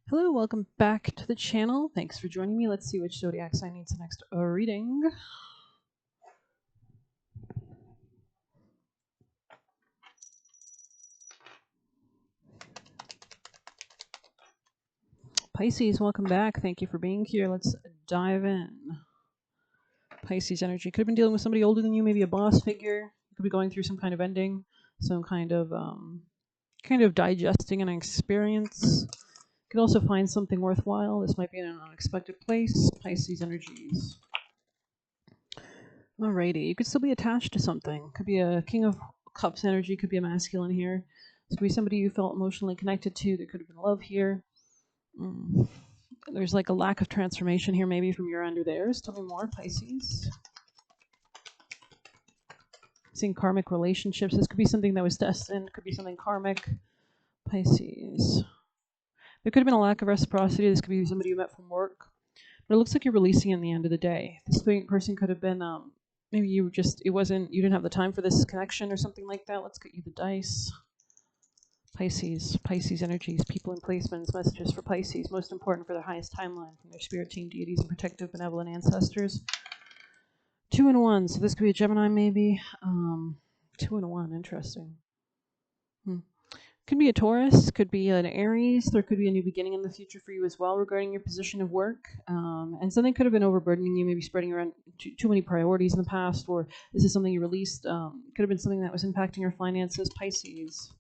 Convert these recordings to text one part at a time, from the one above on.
Hello, welcome back to the channel. Thanks for joining me. Let's see which zodiac sign needs the next reading. Pisces, welcome back. Thank you for being here. Let's dive in. Pisces energy. Could have been dealing with somebody older than you, maybe a boss figure. You could be going through some kind of ending, some kind of digesting an experience. Could also find something worthwhile. This might be in an unexpected place. Pisces energies. Alrighty, you could still be attached to something. Could be a King of Cups energy, could be a masculine here. This could be somebody you felt emotionally connected to. There could have been love here. There's like a lack of transformation here, maybe from your end or theirs. Tell me more, Pisces. Seeing karmic relationships. This could be something that was destined. Could be something karmic. Pisces. There could have been a lack of reciprocity. This could be somebody you met from work. But it looks like you're releasing in the end of the day. This person could have been maybe you didn't have the time for this connection or something like that. Let's get you the dice. Pisces energies, people and placements, messages for Pisces, most important for their highest timeline from their spirit team, deities, and protective benevolent ancestors. 2 and 1, so this could be a Gemini maybe. 2 and 1, interesting. Could be a Taurus, could be an Aries. There could be a new beginning in the future for you as well regarding your position of work. And something could have been overburdening you, maybe spreading around too many priorities in the past, or this is something you released. Could have been something that was impacting your finances, Pisces.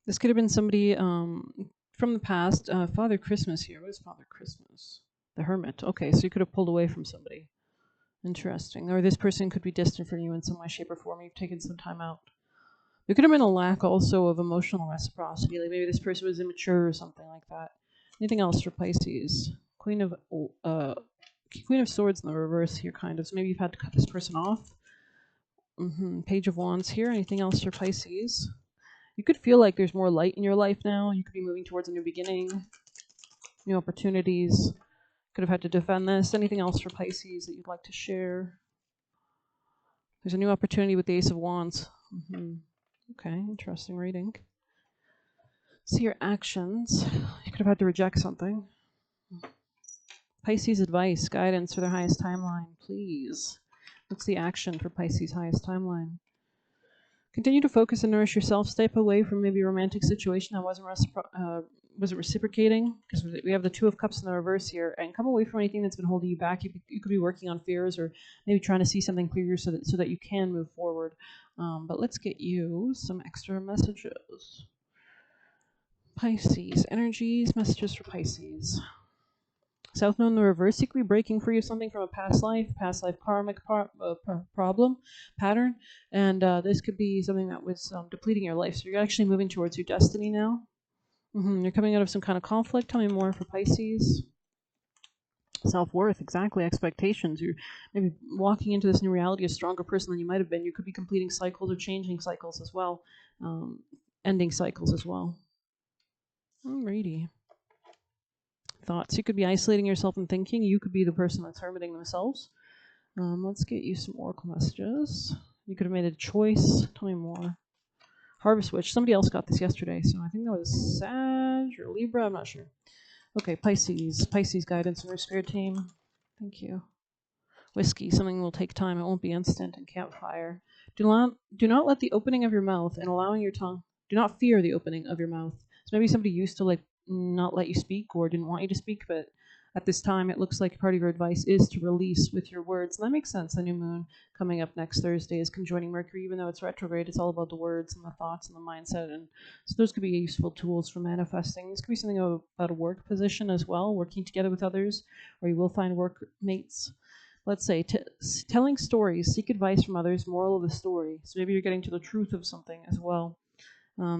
This could have been somebody from the past. Father Christmas here. What is Father Christmas? The Hermit. Okay, so you could have pulled away from somebody. Interesting. Or this person could be distant from you in some way, shape, or form. You've taken some time out. There could have been a lack also of emotional reciprocity. Like maybe this person was immature or something like that. Anything else for Pisces? Queen of Swords in the reverse here, kind of. So maybe you've had to cut this person off. Page of Wands here. Anything else for Pisces? You could feel like there's more light in your life now. You could be moving towards a new beginning, new opportunities. Could have had to defend this. Anything else for Pisces that you'd like to share? There's a new opportunity with the Ace of Wands. Okay, interesting reading. See your actions. You could have had to reject something. Pisces advice, guidance for their highest timeline, please. What's the action for Pisces' highest timeline? Continue to focus and nourish yourself. Step away from maybe a romantic situation that wasn't reciprocating, because we have the Two of Cups in the reverse here, and come away from anything that's been holding you back. You could be working on fears or maybe trying to see something clearer so that you can move forward. But let's get you some extra messages. Pisces energies, messages for Pisces. South Node in the reverse, you could be breaking free of something from a past life karmic problem, pattern, and this could be something that was depleting your life. So you're actually moving towards your destiny now. You're coming out of some kind of conflict. Tell me more for Pisces. Self-worth, exactly. Expectations. You're maybe walking into this new reality a stronger person than you might have been. You could be completing cycles or changing cycles as well, ending cycles as well. Alrighty. Thoughts. You could be isolating yourself and thinking. You could be the person that's hermiting themselves. Let's get you some oracle messages. You could have made a choice. Tell me more. Harvest Witch. Somebody else got this yesterday, so I think that was Sag or Libra. I'm not sure. Okay, Pisces. Pisces guidance in their spirit team. Thank you. Whiskey. Something will take time. It won't be instant. And campfire. Do not let the opening of your mouth and allowing your tongue. Do not fear the opening of your mouth. So maybe somebody used to not let you speak or didn't want you to speak, but at this time it looks like part of your advice is to release with your words. And that makes sense. The new moon coming up next Thursday is conjoining Mercury. Even though it's retrograde, it's all about the words and the thoughts and the mindset, and so those could be useful tools for manifesting. This could be something about a work position as well, working together with others, or you will find workmates. Let's say telling stories, seek advice from others, moral of the story. So maybe you're getting to the truth of something as well.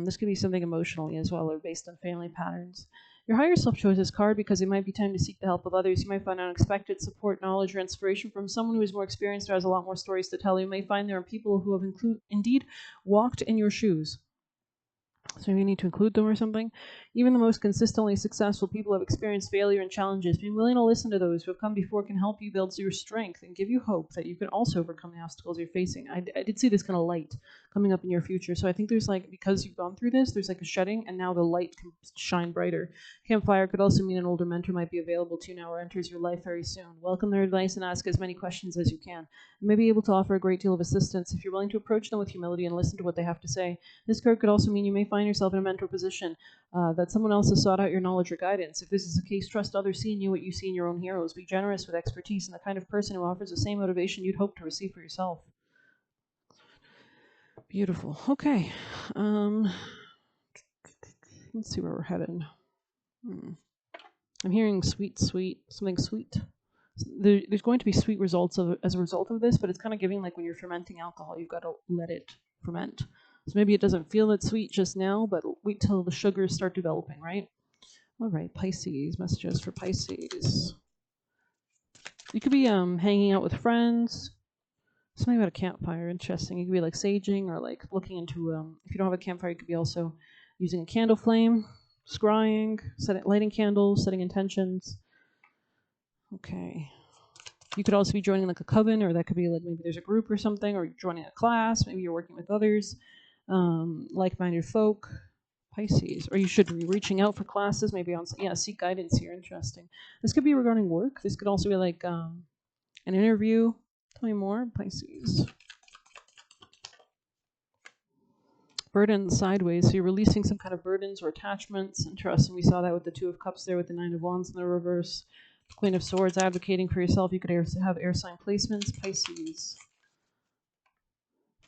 This could be something emotionally as well, or based on family patterns. Your higher self chose this card because it might be time to seek the help of others. You might find unexpected support, knowledge, or inspiration from someone who is more experienced or has a lot more stories to tell. You may find there are people who have indeed walked in your shoes. So you need to include them or something. Even the most consistently successful people have experienced failure and challenges. Being willing to listen to those who have come before can help you build your strength and give you hope that you can also overcome the obstacles you're facing. I did see this kind of light coming up in your future. So I think there's like, because you've gone through this, there's like a shedding, and now the light can shine brighter. Campfire could also mean an older mentor might be available to you now or enters your life very soon. Welcome their advice and ask as many questions as you can. You may be able to offer a great deal of assistance if you're willing to approach them with humility and listen to what they have to say. This card could also mean you may find yourself in a mentor position, that someone else has sought out your knowledge or guidance. If this is the case, trust others see in you what you see in your own heroes. Be generous with expertise and the kind of person who offers the same motivation you'd hope to receive for yourself. Beautiful. Okay. Let's see where we're headed. I'm hearing sweet, something sweet. There's going to be sweet results as a result of this, but it's kind of giving like when you're fermenting alcohol, you've got to let it ferment. So maybe it doesn't feel that sweet just now, but wait till the sugars start developing, right? All right, Pisces, messages for Pisces. You could be hanging out with friends. Something about a campfire, interesting. You could be like saging or like looking into, if you don't have a campfire, you could be also using a candle flame, scrying, lighting candles, setting intentions. Okay. You could also be joining like a coven, or that could be like maybe there's a group or something, or you're joining a class. Maybe you're working with others, like-minded folk. Pisces, or you should be reaching out for classes, maybe on, seek guidance here. Interesting. This could be regarding work. This could also be like an interview. Tell me more, Pisces. Burden sideways, so you're releasing some kind of burdens or attachments. Interesting. We saw that with the Two of Cups there, with the Nine of Wands in the reverse. Queen of Swords, advocating for yourself. You could have air sign placements, Pisces.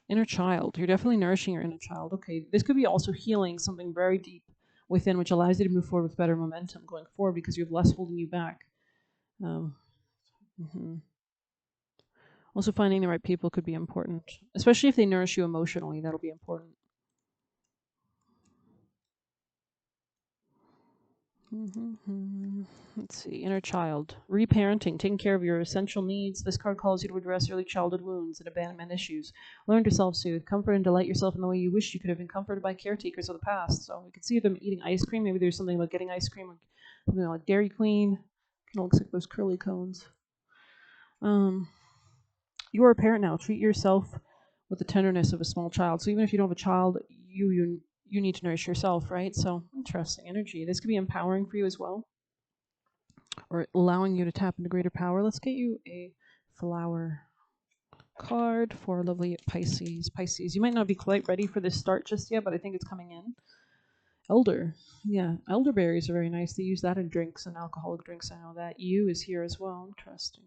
Inner child. You're definitely nourishing your inner child. Okay, this could be also healing something very deep within, which allows you to move forward with better momentum going forward because you have less holding you back. Also, finding the right people could be important, especially if they nourish you emotionally. That'll be important. Let's see. Inner child. Reparenting. Taking care of your essential needs. This card calls you to address early childhood wounds and abandonment issues. Learn to self-soothe. Comfort and delight yourself in the way you wish you could have been comforted by caretakers of the past. So you can see them eating ice cream. Maybe there's something about getting ice cream, or something like Dairy Queen. Kind of looks like those curly cones. You are a parent now. Treat yourself with the tenderness of a small child. So even if you don't have a child, you need to nourish yourself, right? So interesting energy. This could be empowering for you as well, or allowing you to tap into greater power. Let's get you a flower card for lovely Pisces. Pisces, you might not be quite ready for this start just yet, but I think it's coming in. Elder. Yeah, elderberries are very nice. They use that in drinks and alcoholic drinks. I know that. You is here as well. Interesting.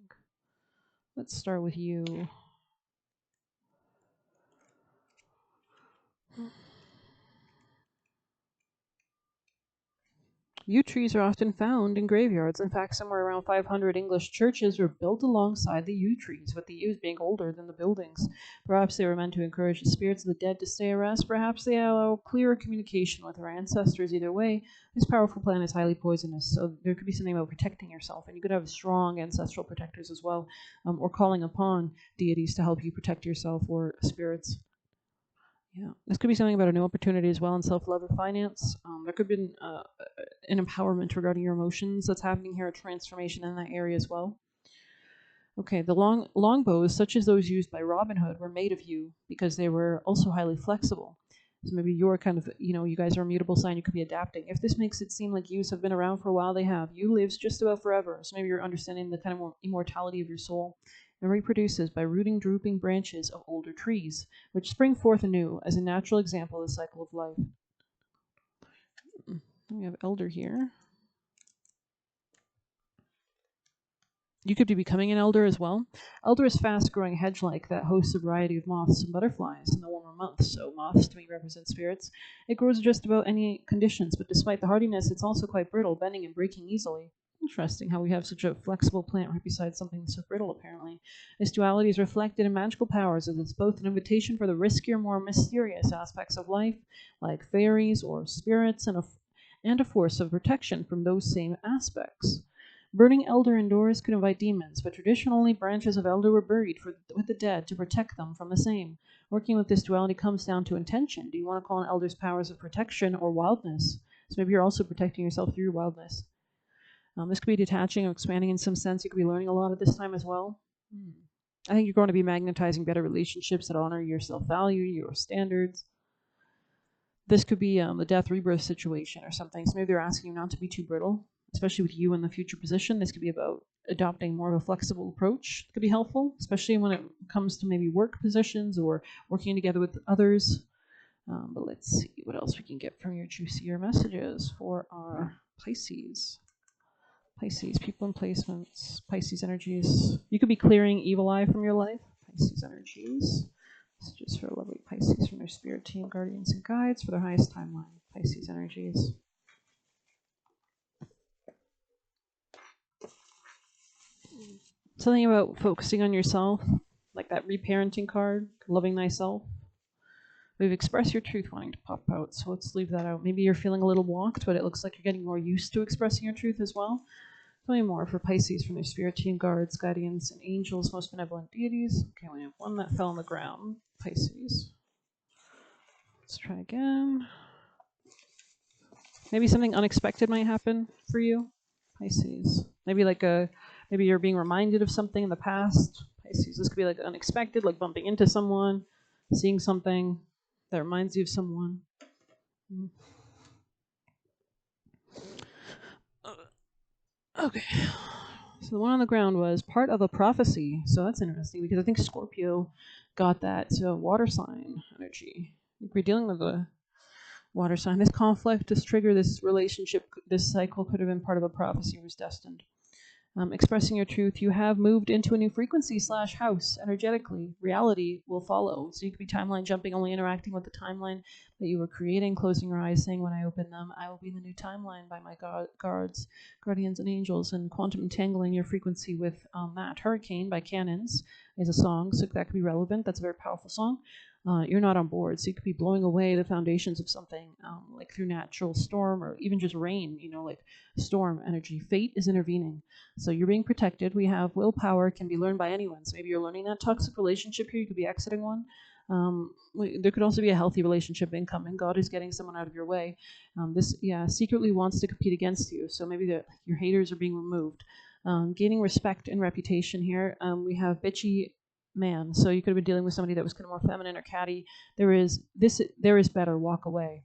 Let's start with you. Yew trees are often found in graveyards. In fact, somewhere around 500 English churches were built alongside the yew trees, with the yews being older than the buildings. Perhaps they were meant to encourage the spirits of the dead to stay at rest. Perhaps they allow clearer communication with our ancestors. Either way, this powerful plant is highly poisonous, so there could be something about protecting yourself. And you could have strong ancestral protectors as well, or calling upon deities to help you protect yourself, or spirits. Yeah, this could be something about a new opportunity as well in self-love or finance. There could have been an empowerment regarding your emotions that's happening here, a transformation in that area as well. Okay, the longbows, such as those used by Robin Hood, were made of yew because they were also highly flexible. So maybe you're kind of, you guys are a mutable sign, you could be adapting. If this makes it seem like yews have been around for a while, they have. Yew lives just about forever, so maybe you're understanding the kind of immortality of your soul, and reproduces by rooting drooping branches of older trees, which spring forth anew as a natural example of the cycle of life. We have elder here. You could be becoming an elder as well. Elder is fast-growing hedge-like that hosts a variety of moths and butterflies in the warmer months. So moths to me represent spirits. It grows just about any conditions, but despite the hardiness, it's also quite brittle, bending and breaking easily. Interesting how we have such a flexible plant right beside something so brittle, apparently. This duality is reflected in magical powers, as it's both an invitation for the riskier, more mysterious aspects of life, like fairies or spirits, and a force of protection from those same aspects. Burning elder indoors could invite demons, but traditionally branches of elder were buried with the dead to protect them from the same. Working with this duality comes down to intention. Do you want to call on elders' powers of protection or wildness? So maybe you're also protecting yourself through your wildness. This could be detaching or expanding in some sense. You could be learning a lot at this time as well. I think you're going to be magnetizing better relationships that honor your self-value, your standards. This could be the death rebirth situation or something. So maybe they're asking you not to be too brittle, especially with you in the future position. This could be about adopting more of a flexible approach. It could be helpful, especially when it comes to maybe work positions or working together with others. But let's see what else we can get from your juicier messages for our Pisces. Pisces, people and placements, Pisces energies. You could be clearing evil eye from your life. Pisces energies. This is just for lovely Pisces from their spirit team, guardians, and guides for their highest timeline. Pisces energies. Something about focusing on yourself, like that reparenting card, loving thyself. We've expressed your truth wanting to pop out, so let's leave that out. Maybe you're feeling a little blocked, but it looks like you're getting more used to expressing your truth as well. Tell me more for Pisces from their spirit team, guards, guardians, and angels, most benevolent deities. Okay, we have one that fell on the ground. Pisces. Let's try again. Maybe something unexpected might happen for you, Pisces. Maybe maybe you're being reminded of something in the past. Pisces, this could be like unexpected, like bumping into someone, seeing something that reminds you of someone. Okay. So the one on the ground was part of a prophecy. So that's interesting because I think Scorpio got that water sign energy. If we're dealing with a water sign, this conflict, this trigger, this relationship, this cycle could have been part of a prophecy or was destined. Expressing your truth, you have moved into a new frequency / house energetically. Reality will follow. So you could be timeline jumping, only interacting with the timeline that you were creating, closing your eyes, saying, when I open them, I will be in the new timeline by my guards, guardians, and angels, and quantum entangling your frequency with that. Hurricane by Cannons is a song, so that could be relevant. That's a very powerful song. You're not on board, so you could be blowing away the foundations of something, like through natural storm or even just rain, like storm energy. Fate is intervening. So you're being protected. We have willpower, can be learned by anyone. So maybe you're learning that toxic relationship here. You could be exiting one. There could also be a healthy relationship incoming. God is getting someone out of your way. This secretly wants to compete against you. So maybe your haters are being removed. Gaining respect and reputation here. We have bitchy man. So you could have been dealing with somebody that was kind of more feminine or catty. There is better. Walk away.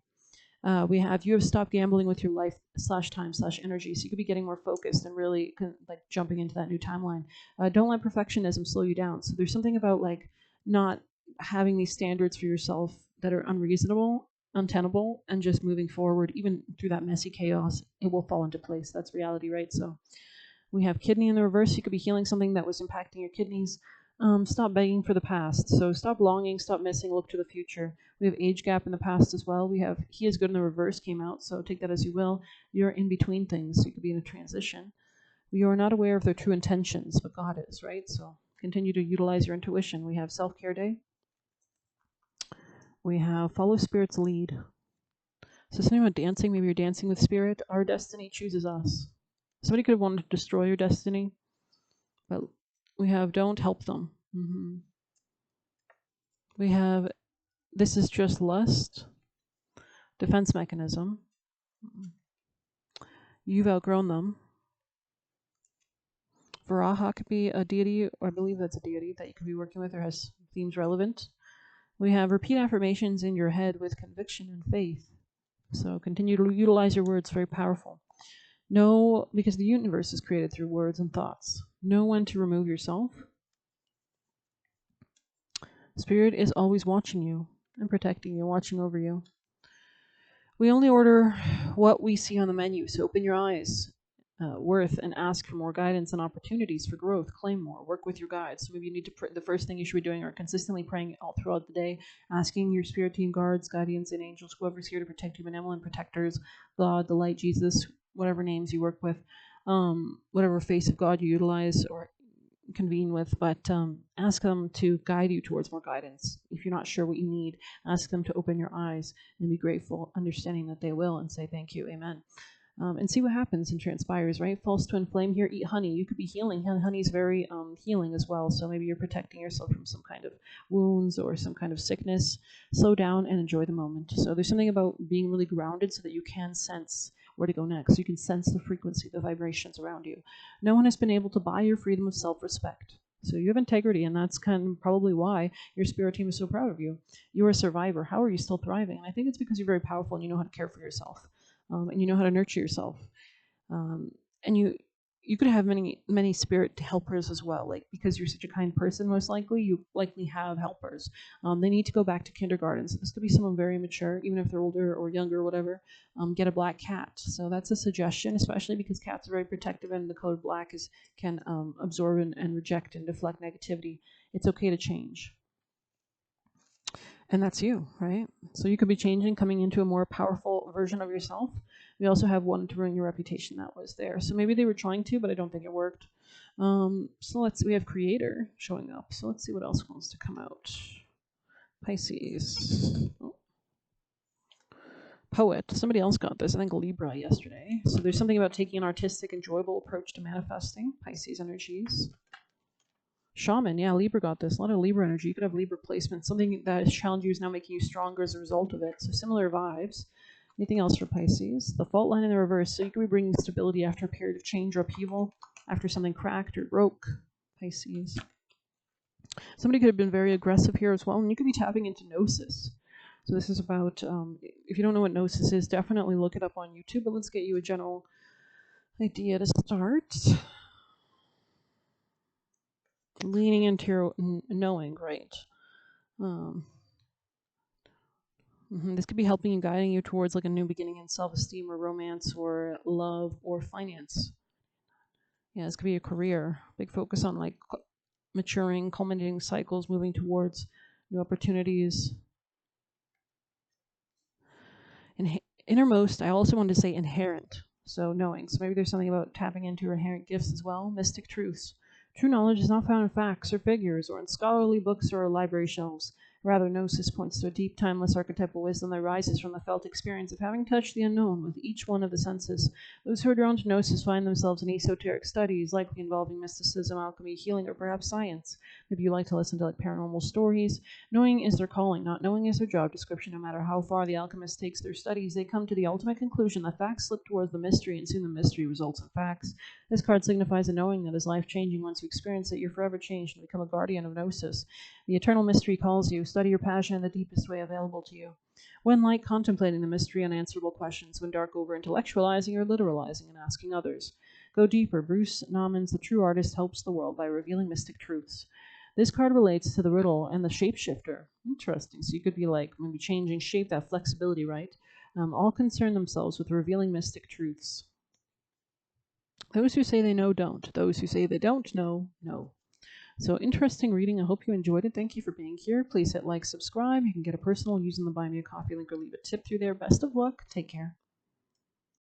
You have stopped gambling with your life / time / energy. So you could be getting more focused and really like jumping into that new timeline. Don't let perfectionism slow you down. So there's something about like not having these standards for yourself that are unreasonable, untenable, and just moving forward, even through that messy chaos, it will fall into place. That's reality, right? So we have kidney in the reverse. You could be healing something that was impacting your kidneys. Stop begging for the past. So stop longing, stop missing, look to the future. We have age gap in the past as well. We have he is good in the reverse came out, so take that as you will. You're in between things. So you could be in a transition. You are not aware of their true intentions, but God is, right? So continue to utilize your intuition. We have self-care day. We have follow spirit's lead. So something about dancing. Maybe you're dancing with spirit. Our destiny chooses us. Somebody could have wanted to destroy your destiny, but we have don't help them. We have this is just lust, defense mechanism. You've outgrown them. Varaha could be a deity, or I believe that's a deity that you could be working with or has themes relevant. We have repeat affirmations in your head with conviction and faith. So continue to utilize your words, very powerful. Know, because the universe is created through words and thoughts. Know when to remove yourself. Spirit is always watching you and protecting you, watching over you. We only order what we see on the menu, so open your eyes, worth, and ask for more guidance and opportunities for growth. Claim more. Work with your guides. So maybe you need to the first thing you should be doing are consistently praying all throughout the day, asking your spirit team, guards, guardians, and angels, whoever's here to protect you, benevolent protectors, God, the light, Jesus, whatever names you work with, whatever face of God you utilize or convene with, but ask them to guide you towards more guidance. If you're not sure what you need, ask them to open your eyes and be grateful, understanding that they will, and say thank you, amen. and see what happens and transpires, right? False twin flame here, eat honey. You could be healing. Honey's very healing as well. So maybe you're protecting yourself from some kind of wounds or some kind of sickness. Slow down and enjoy the moment. So there's something about being really grounded so that you can sense where to go next. You can sense the frequency, the vibrations around you. No one has been able to buy your freedom of self-respect. So you have integrity, and that's kind of probably why your spirit team is so proud of you. You're a survivor. How are you still thriving? And I think it's because you're very powerful and you know how to care for yourself. And you know how to nurture yourself. And you could have many spirit helpers as well, like because you're such a kind person, most likely you likely have helpers. They need to go back to kindergarten, so this could be someone very mature, even if they're older or younger or whatever. Get a black cat. So that's a suggestion, especially because cats are very protective, and the color black can absorb and reject and deflect negativity. It's okay to change. And that's you, right? So you could be changing, coming into a more powerful version of yourself. We also have one to ruin your reputation that was there. So maybe they were trying to, but I don't think it worked. So we have creator showing up. So let's see what else wants to come out. Pisces. Oh. Poet. Somebody else got this. I think Libra yesterday. So there's something about taking an artistic, enjoyable approach to manifesting. Pisces energies. Shaman, yeah, Libra got this. A lot of Libra energy. You could have Libra placement. Something that has challenged you is now making you stronger as a result of it. So similar vibes. Anything else for Pisces? The fault line in the reverse. So you could be bringing stability after a period of change or upheaval, after something cracked or broke. Pisces. Somebody could have been very aggressive here as well, and you could be tapping into gnosis. So this is about, if you don't know what gnosis is, definitely look it up on YouTube, but let's get you a general idea to start. Leaning into your knowing, right? This could be helping you, guiding you towards like a new beginning in self-esteem or romance or love or finance. Yeah, this could be a career. Big focus on like maturing, culminating cycles, moving towards new opportunities. Innermost, I also wanted to say inherent. So knowing. So maybe there's something about tapping into your inherent gifts as well. Mystic truths. True knowledge is not found in facts or figures or in scholarly books or library shelves. Rather, gnosis points to a deep, timeless archetypal wisdom that arises from the felt experience of having touched the unknown with each one of the senses. Those who are drawn to gnosis find themselves in esoteric studies, likely involving mysticism, alchemy, healing, or perhaps science. Maybe you like to listen to like paranormal stories. Knowing is their calling, not knowing is their job description. No matter how far the alchemist takes their studies, they come to the ultimate conclusion that facts slip towards the mystery, and soon the mystery results in facts. This card signifies a knowing that is life-changing. Once you experience it, you're forever changed and become a guardian of gnosis. The eternal mystery calls you. Study your passion in the deepest way available to you. When light, contemplating the mystery, unanswerable questions. When dark, over intellectualizing or literalizing and asking others. Go deeper. Bruce Nauman's The True Artist helps the world by revealing mystic truths. This card relates to the riddle and the shapeshifter. Interesting. So you could be like maybe changing shape, that flexibility, right? All concern themselves with revealing mystic truths. Those who say they know don't. Those who say they don't know, know. So interesting reading. I hope you enjoyed it. Thank you for being here. Please hit like, subscribe. You can get a personal using the Buy Me a Coffee link or leave a tip through there. Best of luck. Take care.